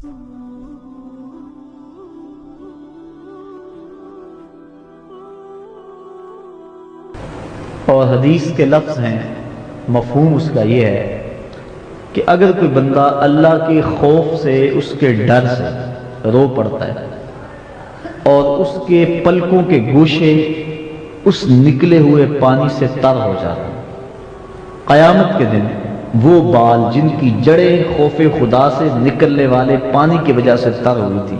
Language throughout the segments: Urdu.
اور حدیث کے لفظ ہیں، مفہوم اس کا یہ ہے کہ اگر کوئی بندہ اللہ کے خوف سے، اس کے ڈر سے رو پڑتا ہے اور اس کے پلکوں کے گوشے اس نکلے ہوئے پانی سے تر ہو جاتے ہیں، قیامت کے دن وہ بال جن کی جڑیں خوف خدا سے نکلنے والے پانی کی وجہ سے تر ہوئی تھی،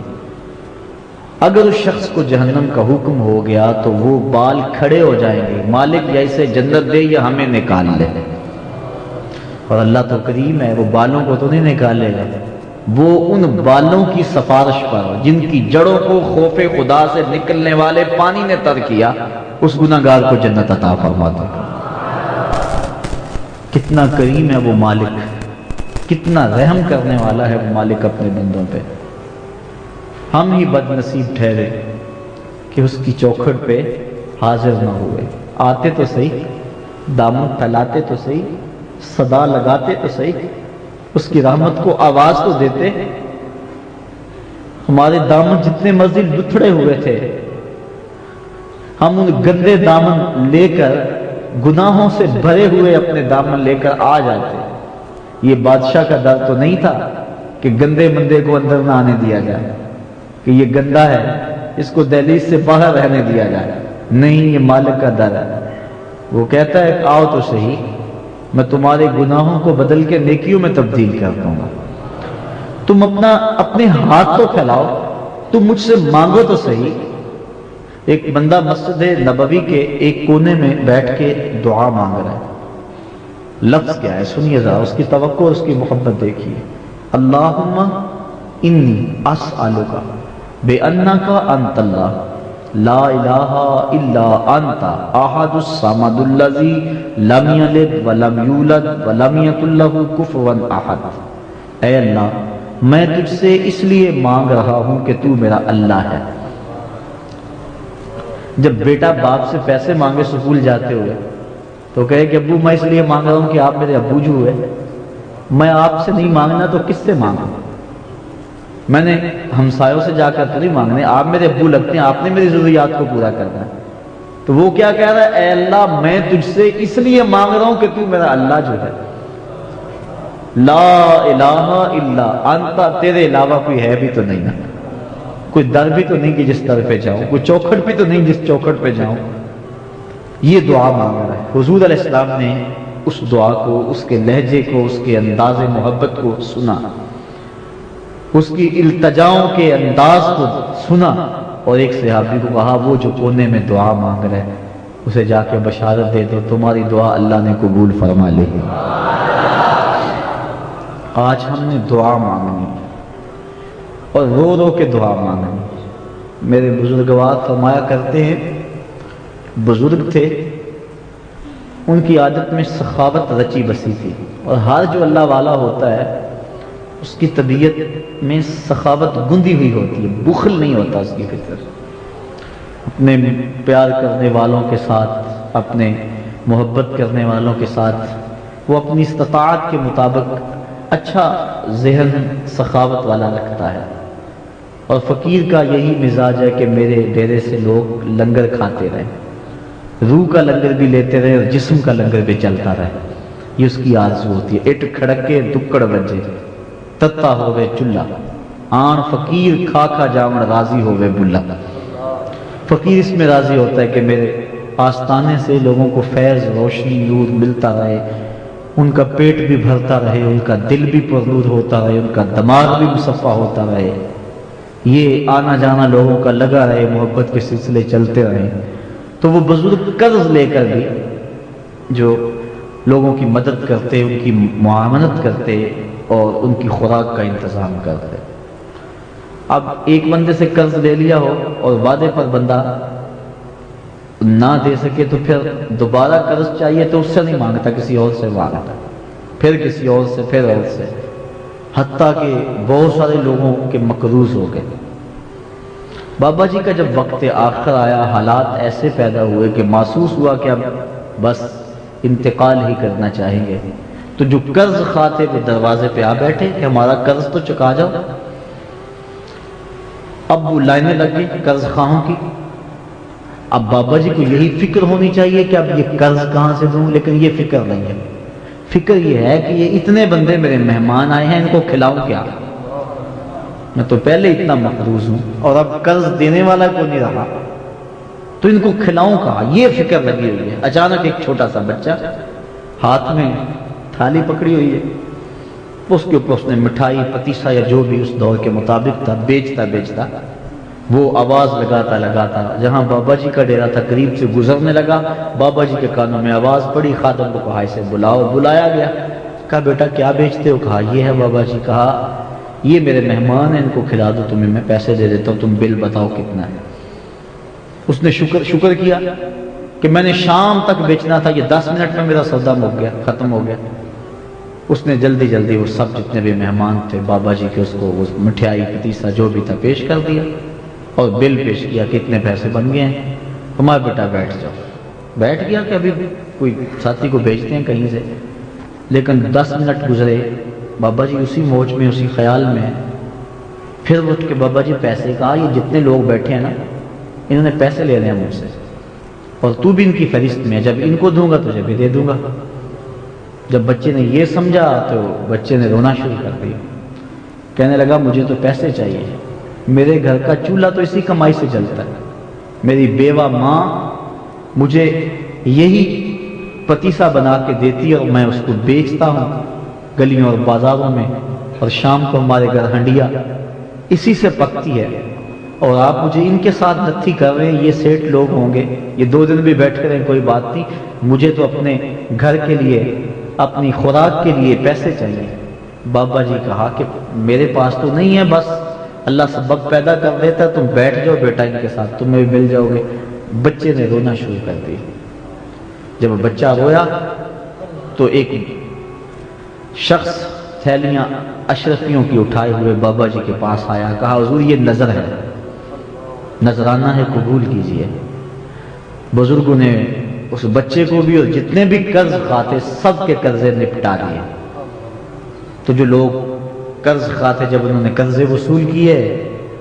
اگر اس شخص کو جہنم کا حکم ہو گیا تو وہ بال کھڑے ہو جائیں گے، مالک یا اسے جنت دے یا ہمیں نکال لے۔ اور اللہ تو کریم ہے، وہ بالوں کو تو نہیں نکالے گا، وہ ان بالوں کی سفارش پر جن کی جڑوں کو خوف خدا سے نکلنے والے پانی نے تر کیا، اس گناہگار کو جنت عطا فرماتا ہے۔ کتنا کریم ہے وہ مالک، کتنا رحم کرنے والا ہے وہ مالک اپنے بندوں پہ۔ ہم ہی بد نصیب ٹھہرے کہ اس کی چوکھٹ پہ حاضر نہ ہوئے، آتے تو صحیح، دامن پھیلاتے تو صحیح، صدا لگاتے تو صحیح، اس کی رحمت کو آواز تو دیتے۔ ہمارے دامن جتنے مرضی لتھڑے ہوئے تھے، ہم ان گندے دامن لے کر، گناہوں سے بھرے ہوئے اپنے دامن لے کر آ جاتے۔ یہ بادشاہ کا ڈر تو نہیں تھا کہ گندے مندے کو اندر نہ آنے دیا جائے، کہ یہ گندا ہے اس کو دہلیز سے باہر رہنے دیا جائے، نہیں، یہ مالک کا ڈر ہے۔ وہ کہتا ہے کہ آؤ تو صحیح، میں تمہارے گناہوں کو بدل کے نیکیوں میں تبدیل کر دوں گا، تم اپنے ہاتھ تو پھیلاؤ، تم مجھ سے مانگو تو صحیح۔ ایک بندہ مسجد نبوی کے ایک کونے میں بیٹھ کے دعا مانگ رہا ہے، لفظ کیا ہے سنیے ذرا، اس کی توقع اور اس کی محبت دیکھیے۔ اللہم انی اسألک بأنک انت اللہ لا الہ الا انت احد الصمد الذی لم یلد ولم یولد ولم یکن لہ کفوا احد۔ اے اللہ، میں تجھ سے اس لیے مانگ رہا ہوں کہ تو میرا اللہ ہے۔ جب بیٹا باپ سے پیسے مانگے سکول جاتے ہوئے تو کہے کہ ابو میں اس لیے مانگ رہا ہوں کہ آپ میرے ابو جو ہوئے، میں آپ سے نہیں مانگنا تو کس سے مانگوں؟ میں نے ہمسایوں سے جا کر تو نہیں مانگنے، آپ میرے ابو لگتے ہیں، آپ نے میری ضروریات کو پورا کرنا ہے۔ تو وہ کیا کہہ رہا ہے؟ اے اللہ، میں تجھ سے اس لیے مانگ رہا ہوں کہ تو میرا اللہ جو ہے، لا الہ الا انت، تیرے علاوہ کوئی ہے بھی تو نہیں نا، کوئی در بھی تو نہیں کہ جس در پہ جاؤں، کوئی چوکھٹ بھی تو نہیں جس چوکھٹ پہ جاؤں۔ یہ دعا مانگ رہا ہے۔ حضور علیہ السلام نے اس دعا کو، اس کے لہجے کو، اس کے انداز محبت کو سنا، اس کی التجاؤں کے انداز کو سنا، اور ایک صحابی کو کہا وہ جو کونے میں دعا مانگ رہے ہیں اسے جا کے بشارت دے دو تمہاری دعا اللہ نے قبول فرما لی۔ آج ہم نے دعا مانگنی اور رو رو کے دعا مانگنی۔ میرے بزرگوار فرمایا کرتے ہیں، بزرگ تھے، ان کی عادت میں سخاوت رچی بسی تھی، اور ہر جو اللہ والا ہوتا ہے اس کی طبیعت میں سخاوت گندی ہوئی ہوتی ہے، بخل نہیں ہوتا اس کی فطرت۔ اپنے پیار کرنے والوں کے ساتھ، اپنے محبت کرنے والوں کے ساتھ وہ اپنی استطاعت کے مطابق اچھا ذہن سخاوت والا رکھتا ہے، اور فقیر کا یہی مزاج ہے کہ میرے ڈیرے سے لوگ لنگر کھاتے رہیں، روح کا لنگر بھی لیتے رہے اور جسم کا لنگر بھی چلتا رہے، یہ اس کی آرزو ہوتی ہے۔ اٹ کھڑکے دکڑ بجے تتا ہوئے چلہ، آن فقیر کھا کھا جاون راضی ہوئے بلا۔ فقیر اس میں راضی ہوتا ہے کہ میرے آستانے سے لوگوں کو فیض، روشنی، نور ملتا رہے، ان کا پیٹ بھی بھرتا رہے، ان کا دل بھی پرنور ہوتا رہے، ان کا دماغ بھی مصفا ہوتا رہے، یہ آنا جانا لوگوں کا لگا رہے، محبت کے سلسلے چلتے رہے۔ تو وہ بزرگ قرض لے کر بھی جو لوگوں کی مدد کرتے، ان کی معاونت کرتے اور ان کی خوراک کا انتظام کرتے۔ اب ایک بندے سے قرض لے لیا ہو اور وعدے پر بندہ نہ دے سکے تو پھر دوبارہ قرض چاہیے تو اس سے نہیں مانگتا، کسی اور سے مانگتا، پھر کسی اور سے، پھر اور سے، حتیٰ کہ بہت سارے لوگوں کے مقروض ہو گئے۔ بابا جی کا جب وقت آخر آیا، حالات ایسے پیدا ہوئے کہ محسوس ہوا کہ اب بس انتقال ہی کرنا چاہیں گے، تو جو قرض خواہ تھے وہ دروازے پہ آ بیٹھے کہ ہمارا قرض تو چکا جاؤ۔ اب وہ لائنیں لگ گئی قرض خواہوں کی. اب بابا جی کو یہی فکر ہونی چاہیے کہ اب یہ قرض کہاں سے دوں، لیکن یہ فکر نہیں ہے. فکر یہ ہے کہ یہ اتنے بندے میرے مہمان آئے ہیں، ان کو کھلاؤں کیا؟ میں تو پہلے اتنا مقروض ہوں اور اب قرض دینے والا کوئی نہیں رہا، تو ان کو کھلاؤں کہاں؟ یہ فکر لگی ہوئی ہے. اچانک ایک چھوٹا سا بچہ ہاتھ میں تھالی پکڑی ہوئی ہے، اس کے اوپر اس نے مٹھائی پتیسا یا جو بھی اس دور کے مطابق تھا بیچتا وہ آواز لگاتا جہاں بابا جی کا ڈیرا تھا قریب سے گزرنے لگا. بابا جی کے کانوں میں آواز پڑی، خادم کو کہا اسے بلاؤ. بلایا گیا، کہا بیٹا کیا بیچتے ہو؟ کہا یہ ہے بابا جی. کہا یہ میرے مہمان ہیں، ان کو کھلا دو، تمہیں میں پیسے دے دیتا ہوں، تم بل بتاؤ کتنا ہے. اس نے شکر کیا کہ میں نے شام تک بیچنا تھا، یہ 10 منٹ میں میرا سودا ختم ہو گیا. اس نے جلدی وہ سب جتنے بھی مہمان تھے بابا جی کے اس کو وہ مٹھائی پتیسا جو بھی تھا پیش کر دیا اور بل پیش کیا کہ اتنے پیسے بن گئے ہیں. ہمارا بیٹا بیٹھ جاؤ. بیٹھ گیا کہ ابھی کوئی ساتھی کو بھیجتے ہیں کہیں سے. لیکن 10 منٹ گزرے، بابا جی اسی موج میں اسی خیال میں. پھر اٹھ کے بابا جی پیسے. کہا یہ جتنے لوگ بیٹھے ہیں نا انہوں نے پیسے لے رہے ہیں مجھ سے، اور تو بھی ان کی فہرست میں، جب ان کو دوں گا تجھے بھی دے دوں گا. جب بچے نے یہ سمجھا تو بچے نے رونا شروع کر دیا. کہنے لگا مجھے تو پیسے چاہیے، میرے گھر کا چولہا تو اسی کمائی سے چلتا ہے. میری بیوہ ماں مجھے یہی پتیسا بنا کے دیتی ہے اور میں اس کو بیچتا ہوں گلیوں اور بازاروں میں، اور شام کو ہمارے گھر ہنڈیا اسی سے پکتی ہے. اور آپ مجھے ان کے ساتھ نتھی کر رہے ہیں. یہ سیٹ لوگ ہوں گے، یہ 2 دن بھی بیٹھے رہے کوئی بات نہیں، مجھے تو اپنے گھر کے لیے اپنی خوراک کے لیے پیسے چاہیے. بابا جی کہا کہ میرے پاس تو نہیں ہے، بس اللہ سبب پیدا کر دیتا، تم بیٹھ جاؤ بیٹا ان کے ساتھ، تمہیں بھی مل جاؤ گے. بچے نے رونا شروع کر دیا. جب بچہ رویا تو ایک شخص تھیلیاں اشرفیوں کی اٹھائے ہوئے بابا جی کے پاس آیا. کہا حضور یہ نظر ہے، نذرانہ ہے، قبول کیجئے. بزرگوں نے اس بچے کو بھی اور جتنے بھی قرض خواہ سب کے قرضے نپٹا دیے. تو جو لوگ قرض خواہ تھے جب انہوں نے قرضے وصول کیے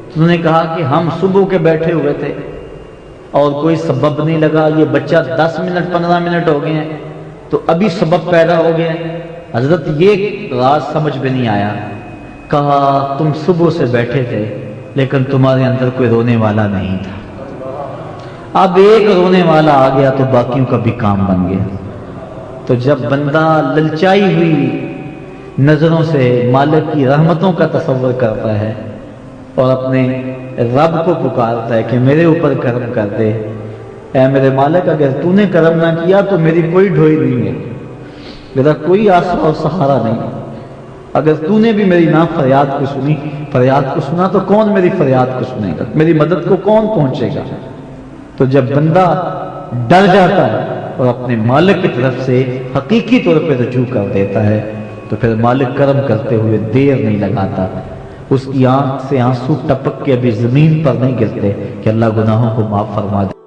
تو انہوں نے کہا کہ ہم صبح کے بیٹھے ہوئے تھے اور کوئی سبب نہیں لگا، یہ بچہ 10 منٹ 15 منٹ ہو گئے ہیں تو ابھی سبب پیدا ہو گیا. حضرت یہ راز سمجھ میں نہیں آیا. کہا تم صبح سے بیٹھے تھے لیکن تمہارے اندر کوئی رونے والا نہیں تھا، اب ایک رونے والا آ گیا تو باقیوں کا بھی کام بن گیا. تو جب بندہ للچائی ہوئی نظروں سے مالک کی رحمتوں کا تصور کرتا ہے اور اپنے رب کو پکارتا ہے کہ میرے اوپر کرم کر دے، اے میرے مالک اگر تو نے کرم نہ کیا تو میری کوئی ڈھوئی نہیں ہے، میرا کوئی آسرا اور سہارا نہیں. اگر تو نے بھی میری نہ فریاد کو سنا تو کون میری فریاد کو سنے گا، میری مدد کو کون پہنچے گا. تو جب بندہ ڈر جاتا ہے اور اپنے مالک کی طرف سے حقیقی طور پہ رجوع کر دیتا ہے تو پھر مالک کرم کرتے ہوئے دیر نہیں لگاتا. اس کی آنکھ سے آنسو ٹپک کے ابھی زمین پر نہیں گرتے کہ اللہ گناہوں کو معاف فرما دے.